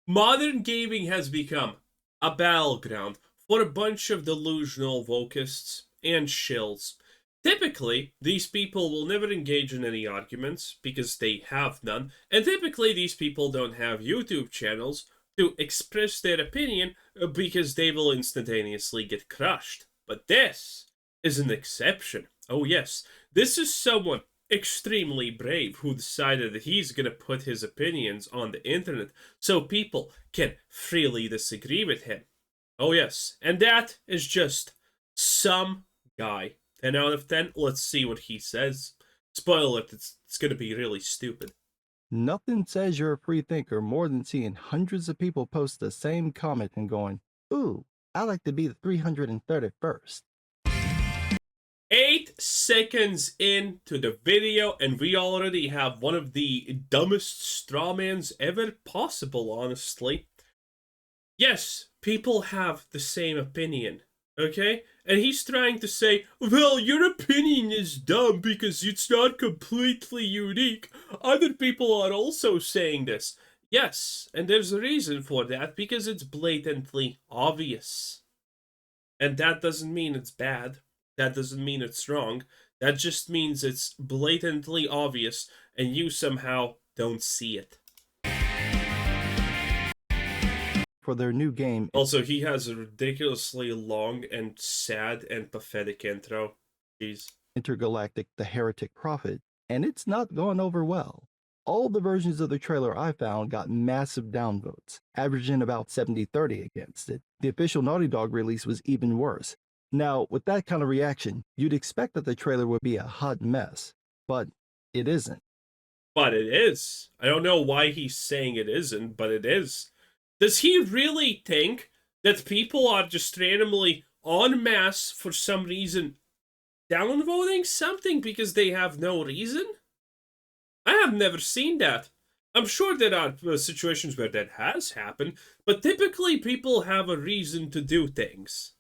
Modern gaming has become a battleground for a bunch of delusional wokists and shills. Typically, these people will never engage in any arguments because they have none, and typically, these people don't have YouTube channels to express their opinion because they will instantaneously get crushed. But this is an exception. Oh, yes, this is someone extremely brave who decided that he's going to put his opinions on the internet so people can freely disagree with him. Oh, yes, and that is just some guy. 10 out of 10, let's see what he says. Spoiler alert, it's going to be really stupid. Nothing says you're a free thinker more than seeing hundreds of people post the same comment and going, ooh, I like to be the 331st. 8 seconds into the video, and we already have one of the dumbest strawmans ever possible, honestly. Yes, people have the same opinion, okay? And he's trying to say, well, your opinion is dumb because it's not completely unique. Other people are also saying this. Yes, and there's a reason for that, because it's blatantly obvious. And that doesn't mean it's bad. That doesn't mean it's wrong. That just means it's blatantly obvious, and you somehow don't see it. For their new game. Also, he has a ridiculously long and sad and pathetic intro. Jeez. Intergalactic The Heretic Prophet, and it's not gone over well. All the versions of the trailer I found got massive downvotes, averaging about 70-30 against it. The official Naughty Dog release was even worse. Now, with that kind of reaction, you'd expect that the trailer would be a hot mess, but it isn't. But it is. I don't know why he's saying it isn't, but it is. Does he really think that people are just randomly en masse for some reason downvoting something because they have no reason? I have never seen that. I'm sure there are situations where that has happened, but typically people have a reason to do things.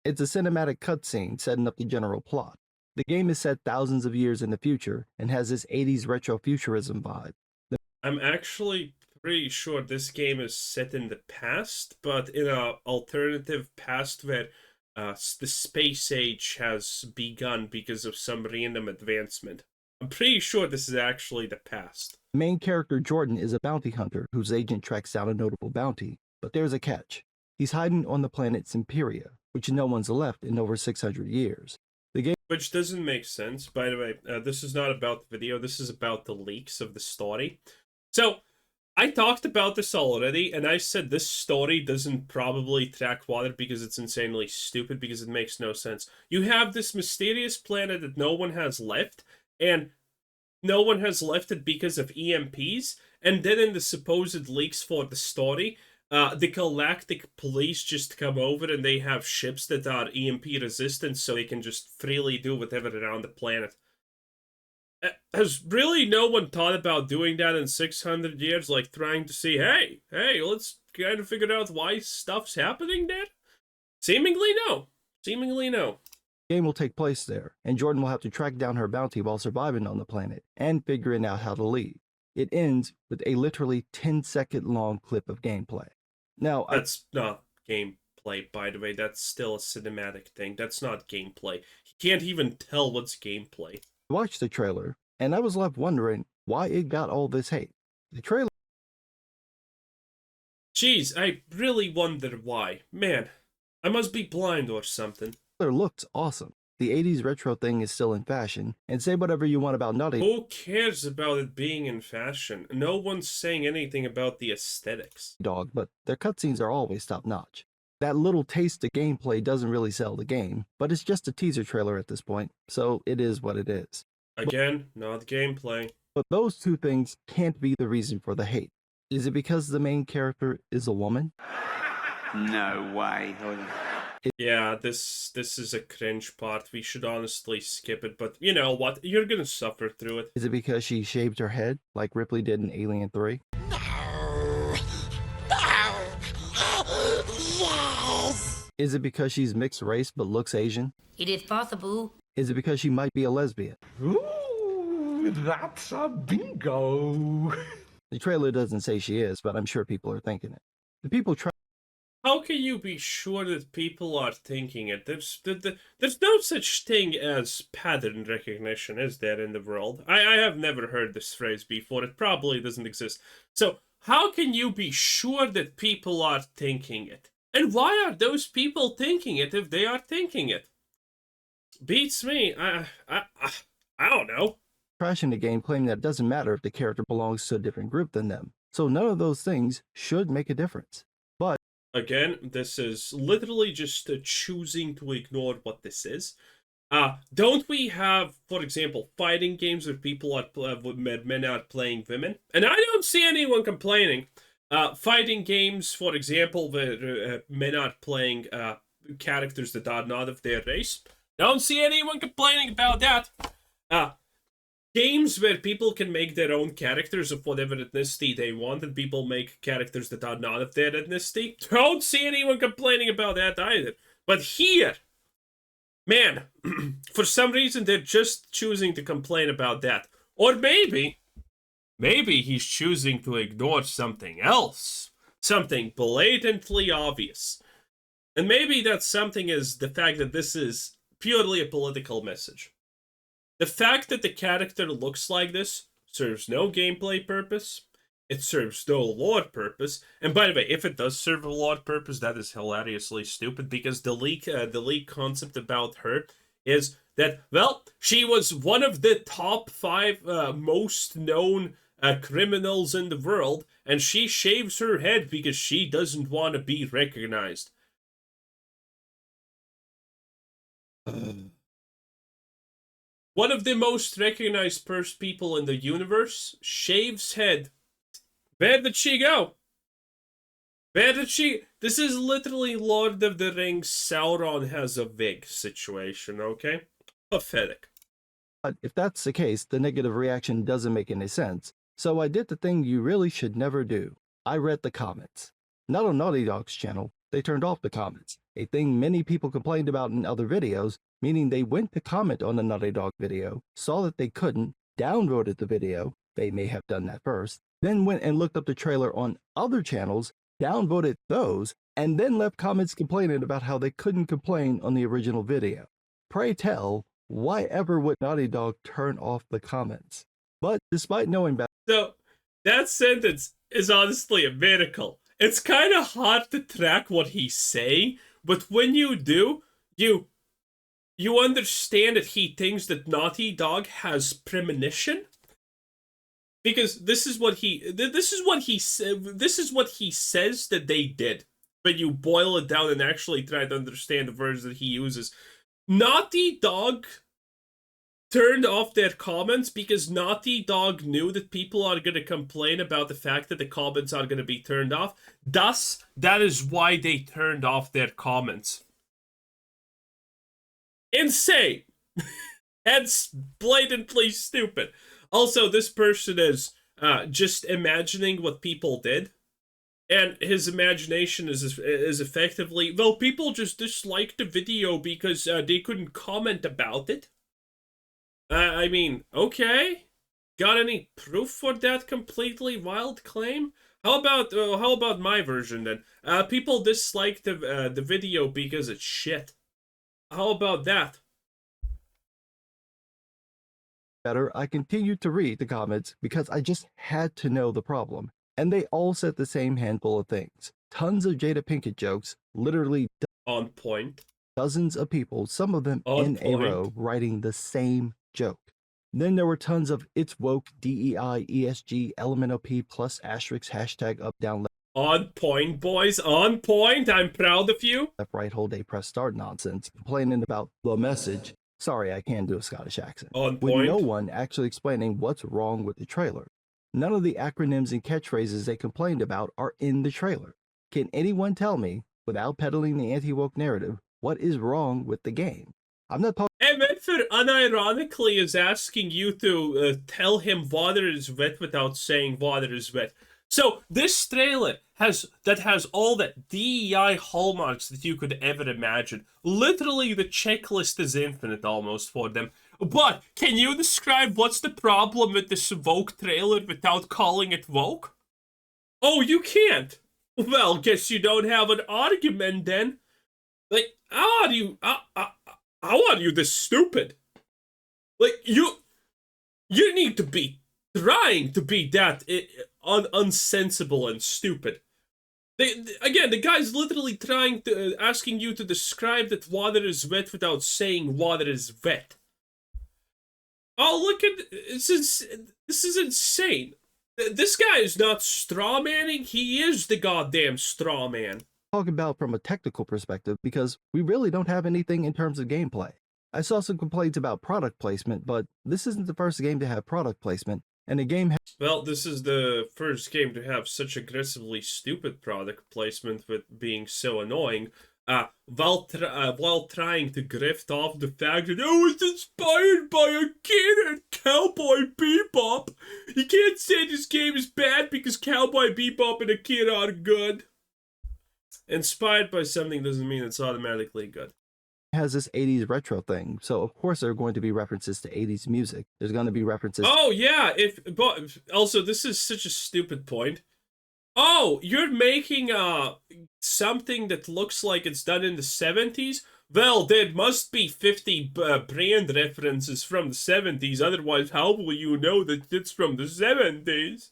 It's a cinematic cutscene setting up the general plot. The game is set thousands of years in the future and has this 80s retrofuturism vibe. I'm actually pretty sure this game is set in the past, but in an alternative past where the space age has begun because of some random advancement. I'm pretty sure this is actually the past. The main character, Jordan, is a bounty hunter whose agent tracks down a notable bounty. But there's a catch. He's hiding on the planet Simperia, which no one's left in over 600 years. The game, which doesn't make sense, by the way. This is not about the video. This is about the leaks of the story. So, I talked about this already, and I said this story doesn't probably track water because it's insanely stupid, because it makes no sense. You have this mysterious planet that no one has left, and no one has left it because of EMPs, and then in the supposed leaks for the story, the Galactic Police just come over and they have ships that are EMP resistant so they can just freely do whatever around the planet. Has really no one thought about doing that in 600 years? Like trying to see, hey, let's kind of figure out why stuff's happening there? Seemingly no. Seemingly no. The game will take place there, and Jordan will have to track down her bounty while surviving on the planet and figuring out how to leave. It ends with a literally 10-second long clip of gameplay. Now, that's not gameplay, by the way. That's still a cinematic thing. That's not gameplay. He can't even tell what's gameplay. I watched the trailer, and I was left wondering why it got all this hate. The trailer... Jeez, I really wonder why. Man, I must be blind or something. The trailer looked awesome. The 80s retro thing is still in fashion, and say whatever you want about Naughty. Who cares about it being in fashion? No one's saying anything about the aesthetics. Dog, but their cutscenes are always top-notch. That little taste of gameplay doesn't really sell the game, but it's just a teaser trailer at this point, so it is what it is. Again, not gameplay. But those two things can't be the reason for the hate. Is it because the main character is a woman? No way. Yeah, this is a cringe part. We should honestly skip it, but you know what? You're gonna suffer through it. Is it because she shaved her head, like Ripley did in Alien 3? No! Yes! Is it because she's mixed race but looks Asian? It is possible. Is it because she might be a lesbian? Ooh, that's a bingo! The trailer doesn't say she is, but I'm sure people are thinking it. The people try. How can you be sure that people are thinking it? There's no such thing as pattern recognition, is there, in the world? I have never heard this phrase before. It probably doesn't exist. So, how can you be sure that people are thinking it? And why are those people thinking it if they are thinking it? Beats me. I don't know. Trashing the game, claiming that it doesn't matter if the character belongs to a different group than them. So none of those things should make a difference. But again, this is literally just choosing to ignore what this is. Don't we have, for example, fighting games where people are men are playing women? And I don't see anyone complaining. Fighting games, for example, where men are playing characters that are not of their race. Don't see anyone complaining about that. Games where people can make their own characters of whatever ethnicity they want, and people make characters that are not of their ethnicity. Don't see anyone complaining about that either. But here, man, for some reason they're just choosing to complain about that. Or maybe he's choosing to ignore something else. Something blatantly obvious. And maybe that something is the fact that this is purely a political message. The fact that the character looks like this serves no gameplay purpose. It serves no lore purpose. And by the way, if it does serve a lore purpose, that is hilariously stupid, because the leak concept about her is that, well, she was one of the top 5 most known criminals in the world, and she shaves her head because she doesn't want to be recognized. One of the most recognized people in the universe shaves head. Where did she go? Where did she... This is literally Lord of the Rings Sauron has a wig situation, okay? Pathetic. But if that's the case, the negative reaction doesn't make any sense. So I did the thing you really should never do. I read the comments. Not on Naughty Dog's channel, they turned off the comments, a thing many people complained about in other videos, meaning they went to comment on the Naughty Dog video, saw that they couldn't, downvoted the video, they may have done that first, then went and looked up the trailer on other channels, downvoted those, and then left comments complaining about how they couldn't complain on the original video. Pray tell, why ever would Naughty Dog turn off the comments? But despite knowing better... So, that sentence is honestly a miracle. It's kind of hard to track what he's saying, but when you do, you understand that he thinks that Naughty Dog has premonition, because this is what he says that they did. When you boil it down and actually try to understand the words that he uses, Naughty Dog turned off their comments because Naughty Dog knew that people are going to complain about the fact that the comments are going to be turned off. Thus, that is why they turned off their comments. Insane. That's blatantly stupid. Also, this person is just imagining what people did. And his imagination is effectively, well, people just disliked the video because they couldn't comment about it. I mean, okay. Got any proof for that completely wild claim? How about my version then? People disliked the video because it's shit. How about that? Better, I continued to read the comments because I just had to know the problem. And they all said the same handful of things. Tons of Jada Pinkett jokes, literally on point. Dozens of people, some of them On in point. a row, writing the same joke. Then there were tons of it's woke, DEI, ESG, LMNOP, plus asterisk, hashtag up, down, left. On point, boys. On point. I'm proud of you. Left, right, whole day, press start nonsense, complaining about the message. Sorry, I can't do a Scottish accent. On with point. no one actually explaining what's wrong with the trailer. None of the acronyms and catchphrases they complained about are in the trailer. Can anyone tell me, without peddling the anti-woke narrative, what is wrong with the game? I'm not talking... And Medford unironically is asking you to tell him water is wet without saying water is wet. So this trailer has all the DEI hallmarks that you could ever imagine. Literally, the checklist is infinite almost for them. But can you describe what's the problem with this woke trailer without calling it woke? Oh, you can't. Well, guess you don't have an argument then. Like, how are you this stupid? Like, you need to be trying to be that unsensible and stupid. Again, the guy's literally trying to asking you to describe that water is wet without saying water is wet. Oh, look at this is insane. This guy is not straw manning. He is the goddamn straw man. Talk about from a technical perspective because we really don't have anything in terms of gameplay. I saw some complaints about product placement, but this isn't the first game to have product placement, and the game well, this is the first game to have such aggressively stupid product placement with being so annoying, while trying to grift off the fact that, oh, it's inspired by a kid and Cowboy Bebop. You can't say this game is bad because Cowboy Bebop and a kid are good. Inspired by something doesn't mean it's automatically good. has this 80s retro thing, so of course there are going to be references to 80s music. There's going to be references. Oh yeah, but also this is such a stupid point. Oh, you're making something that looks like it's done in the 70s? Well, there must be 50 brand references from the 70s, otherwise how will you know that it's from the 70s?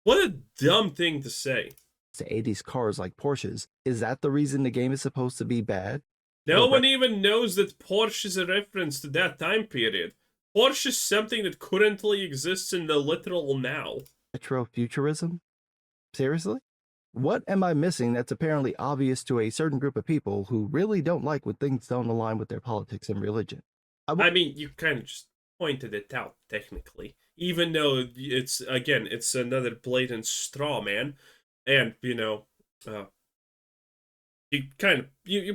What a dumb thing to say. To 80s cars like Porsches. Is that the reason the game is supposed to be bad? No one even knows that Porsche is a reference to that time period. Porsche is something that currently exists in the literal now. Retrofuturism? Seriously? What am I missing that's apparently obvious to a certain group of people who really don't like when things don't align with their politics and religion? I mean, you kind of just pointed it out, technically. Even though it's another blatant straw man. And, you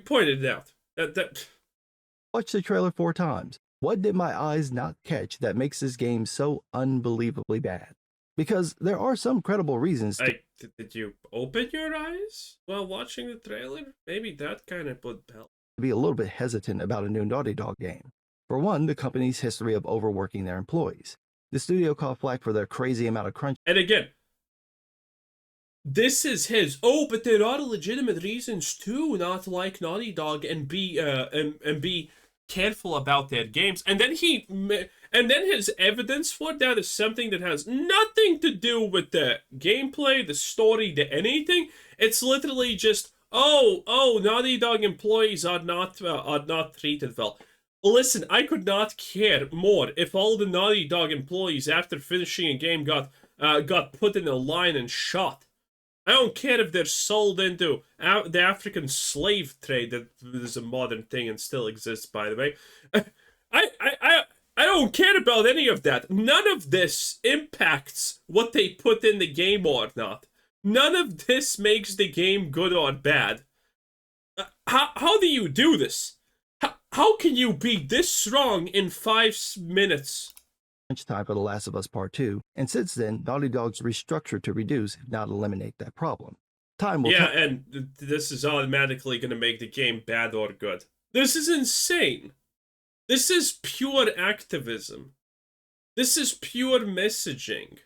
pointed it out. Watched the trailer 4 times. What did my eyes not catch that makes this game so unbelievably bad? Because there are some credible reasons to... Did you open your eyes while watching the trailer? Maybe that kind of would help. Be a little bit hesitant about a new Naughty Dog game. For one, the company's history of overworking their employees. The studio caught flack for their crazy amount of crunch. And again, this is his. Oh, but there are legitimate reasons to not like Naughty Dog and be careful about their games. And then his evidence for that is something that has nothing to do with the gameplay, the story, the anything. It's literally just, Naughty Dog employees are not treated well. Listen, I could not care more if all the Naughty Dog employees after finishing a game got put in a line and shot. I don't care if they're sold into the African slave trade that is a modern thing and still exists, by the way. I don't care about any of that. None of this impacts what they put in the game or not. None of this makes the game good or bad. How do you do this? How can you be this strong in 5 minutes? Time for The Last of Us Part 2, and since then, Naughty Dog's restructured to reduce, if not eliminate, that problem. Time will and this is automatically going to make the game bad or good. This is insane. This is pure activism. This is pure messaging.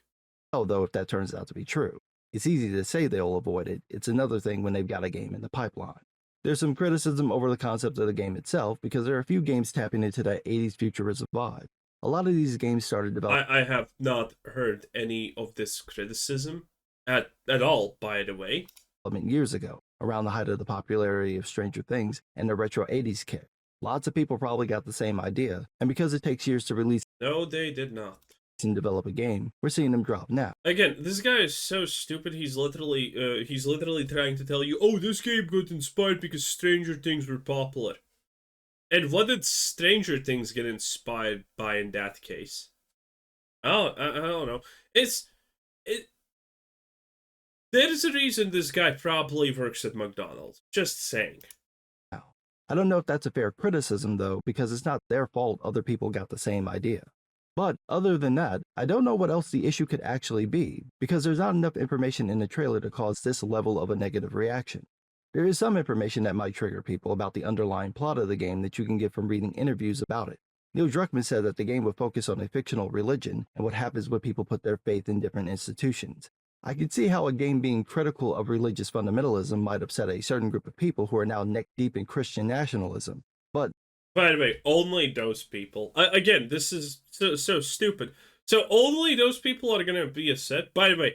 Although if that turns out to be true, it's easy to say they'll avoid it. It's another thing when they've got a game in the pipeline. There's some criticism over the concept of the game itself because there are a few games tapping into that 80s futurism vibe. A lot of these games started developing. I have not heard any of this criticism at all, by the way. Years ago, around the height of the popularity of Stranger Things and the retro 80s kick. Lots of people probably got the same idea, and because it takes years to release No, they did not. and develop a game, we're seeing them drop now. Again, this guy is so stupid, he's literally trying to tell you, oh, this game got inspired because Stranger Things were popular. And what did Stranger Things get inspired by in that case? I don't know. There's a reason this guy probably works at McDonald's. Just saying. I don't know if that's a fair criticism, though, because it's not their fault other people got the same idea. But other than that, I don't know what else the issue could actually be, because there's not enough information in the trailer to cause this level of a negative reaction. There is some information that might trigger people about the underlying plot of the game that you can get from reading interviews about it. Neil Druckmann said that the game would focus on a fictional religion and what happens when people put their faith in different institutions. I could see how a game being critical of religious fundamentalism might upset a certain group of people who are now neck deep in Christian nationalism. But by the way, only those people. Again, this is so stupid. So only those people are gonna be upset. By the way,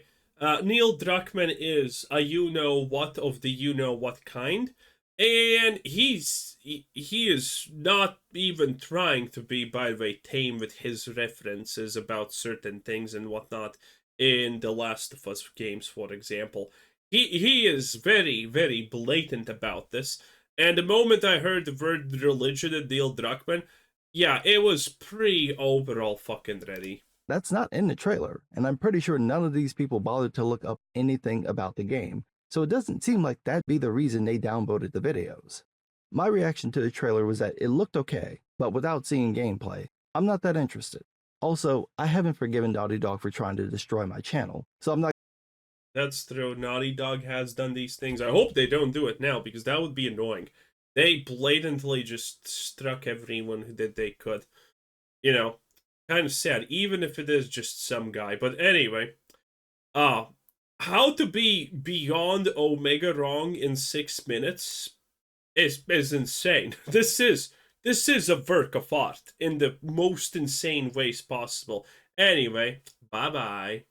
Neil Druckmann is a you-know-what of the you-know-what kind. And he is not even trying to be, by the way, tame with his references about certain things and whatnot in the Last of Us games, for example. He is very, very blatant about this. And the moment I heard the word religion and Neil Druckmann, yeah, it was overall fucking ready. that's not in the trailer, and I'm pretty sure none of these people bothered to look up anything about the game, so it doesn't seem like that'd be the reason they downvoted the videos. My reaction to the trailer was that it looked okay, but without seeing gameplay, I'm not that interested. Also, I haven't forgiven Naughty Dog for trying to destroy my channel, so I'm not. That's true. Naughty Dog has done these things. I hope they don't do it now, because that would be annoying. They blatantly just struck everyone that they could. You know, kind of sad, even if it is just some guy. But anyway, how to be beyond Omega wrong in 6 minutes is insane. This is a work of art in the most insane ways possible. Anyway, bye bye.